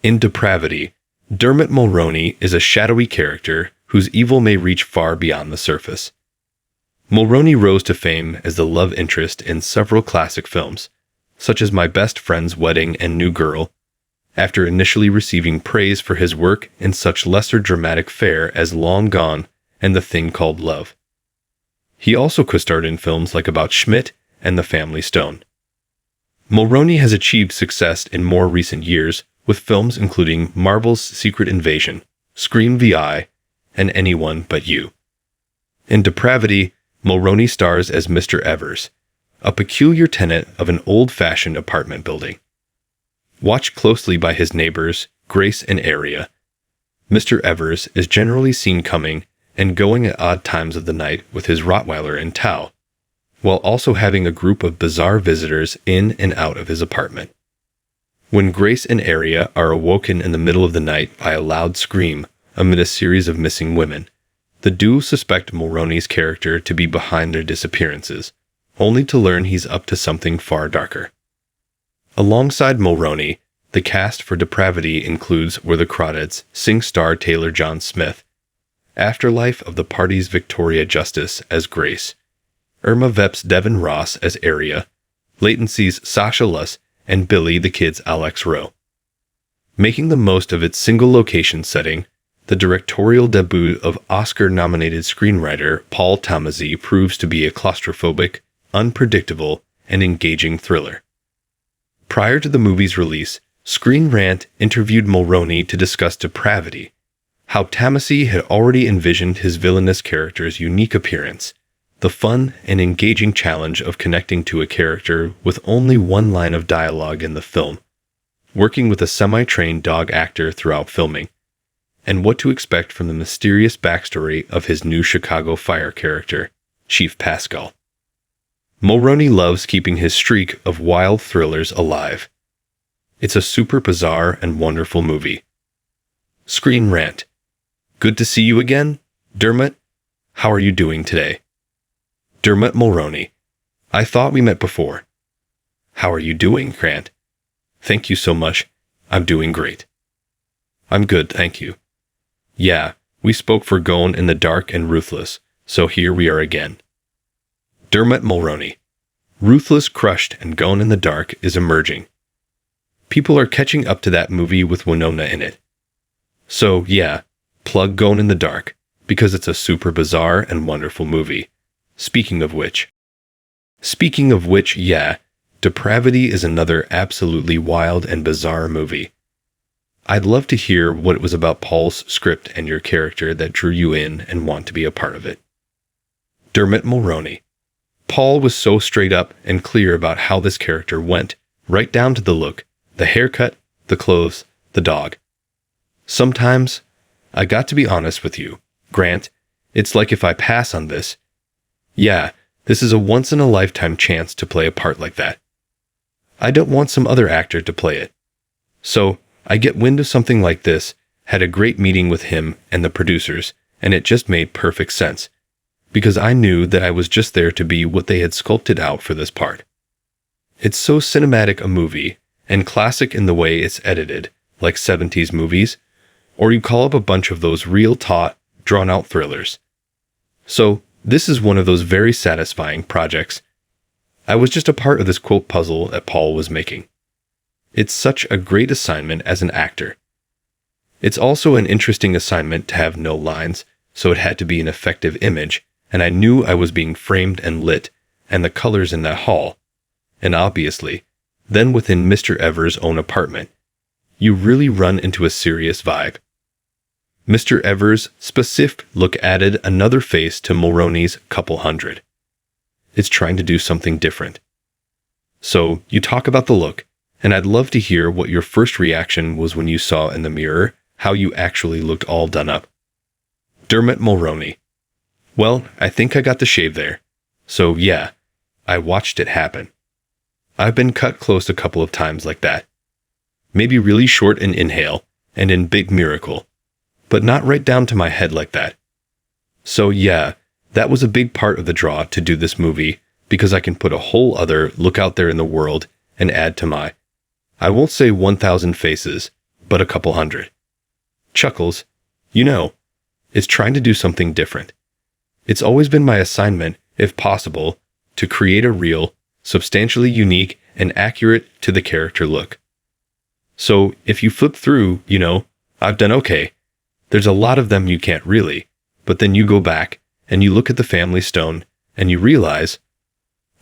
In Depravity, Dermot Mulroney is a shadowy character whose evil may reach far beyond the surface. Mulroney rose to fame as the love interest in several classic films, such as My Best Friend's Wedding and New Girl, after initially receiving praise for his work in such lesser dramatic fare as Long Gone and The Thing Called Love. He also co-starred in films like About Schmidt and The Family Stone. Mulroney has achieved success in more recent years with films including Marvel's Secret Invasion, Scream VI, and Anyone But You. In Depravity, Mulroney stars as Mr. Evers, a peculiar tenant of an old-fashioned apartment building. Watched closely by his neighbors, Grace and Aria, Mr. Evers is generally seen coming and going at odd times of the night with his Rottweiler and Tao, while also having a group of bizarre visitors in and out of his apartment. When Grace and Aria are awoken in the middle of the night by a loud scream amid a series of missing women, the duo suspect Mulroney's character to be behind their disappearances, only to learn he's up to something far darker. Alongside Mulroney, the cast for Depravity includes Where the Crawdads sing star Taylor John Smith, Afterlife of the Party's Victoria Justice as Grace, Irma Vep's Devin Ross as Aria, Latency's Sasha Luss, and Billy the Kid's Alex Rowe. Making the most of its single-location setting, the directorial debut of Oscar-nominated screenwriter Paul Tomasi proves to be a claustrophobic, unpredictable, and engaging thriller. Prior to the movie's release, Screen Rant interviewed Mulroney to discuss Depravity, how Tomasi had already envisioned his villainous character's unique appearance, the fun and engaging challenge of connecting to a character with only one line of dialogue in the film, working with a semi-trained dog actor throughout filming, and what to expect from the mysterious backstory of his new Chicago Fire character, Chief Pascal. Mulroney loves keeping his streak of wild thrillers alive. It's a super bizarre and wonderful movie. Screen Rant. Good to see you again, Dermot. How are you doing today? Dermot Mulroney. I thought we met before. How are you doing, Grant? Thank you so much. I'm doing great. I'm good, thank you. Yeah, we spoke for Gone in the Dark and Ruthless, so here we are again. Dermot Mulroney. Ruthless, Crushed, and Gone in the Dark is emerging. People are catching up to that movie with Winona in it. So, yeah, plug Gone in the Dark, because it's a super bizarre and wonderful movie. Speaking of which, yeah, Depravity is another absolutely wild and bizarre movie. I'd love to hear what it was about Paul's script and your character that drew you in and want to be a part of it. Dermot Mulroney. Paul was so straight up and clear about how this character went, right down to the look, the haircut, the clothes, the dog. Sometimes, I got to be honest with you, Grant, it's like if I pass on this, yeah, this is a once-in-a-lifetime chance to play a part like that. I don't want some other actor to play it. So, I get wind of something like this, had a great meeting with him and the producers, and it just made perfect sense, because I knew that I was just there to be what they had sculpted out for this part. It's so cinematic a movie, and classic in the way it's edited, like 70s movies, or you call up a bunch of those real taut, drawn-out thrillers. So, this is one of those very satisfying projects. I was just a part of this quote puzzle that Paul was making. It's such a great assignment as an actor. It's also an interesting assignment to have no lines, so it had to be an effective image, and I knew I was being framed and lit, and the colors in that hall. And obviously, then within Mr. Evers' own apartment, you really run into a serious vibe. Mr. Evers' specific look added another face to Mulroney's couple hundred. It's trying to do something different. So, you talk about the look, and I'd love to hear what your first reaction was when you saw in the mirror how you actually looked all done up. Dermot Mulroney. Well, I think I got the shave there. So, yeah, I watched it happen. I've been cut close a couple of times like that. Maybe really short in Inhale and in Big Miracle, but not right down to my head like that. So yeah, that was a big part of the draw to do this movie, because I can put a whole other look out there in the world and add to my, I won't say 1,000 faces, but a couple hundred. Chuckles, is trying to do something different. It's always been my assignment, if possible, to create a real, substantially unique, and accurate to the character look. So if you flip through, I've done okay. There's a lot of them you can't really, but then you go back and you look at the family stone and you realize,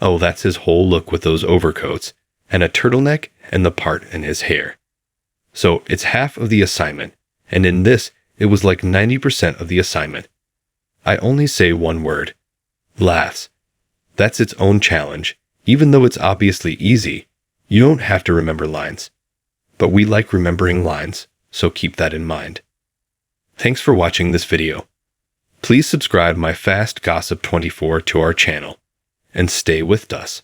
oh, that's his whole look with those overcoats and a turtleneck and the part in his hair. So it's half of the assignment, and in this, it was like 90% of the assignment. I only say one word. Laughs. That's its own challenge. Even though it's obviously easy, you don't have to remember lines. But we like remembering lines, so keep that in mind. Thanks for watching this video. Please subscribe my Fast Gossip 24 to our channel, and stay with us.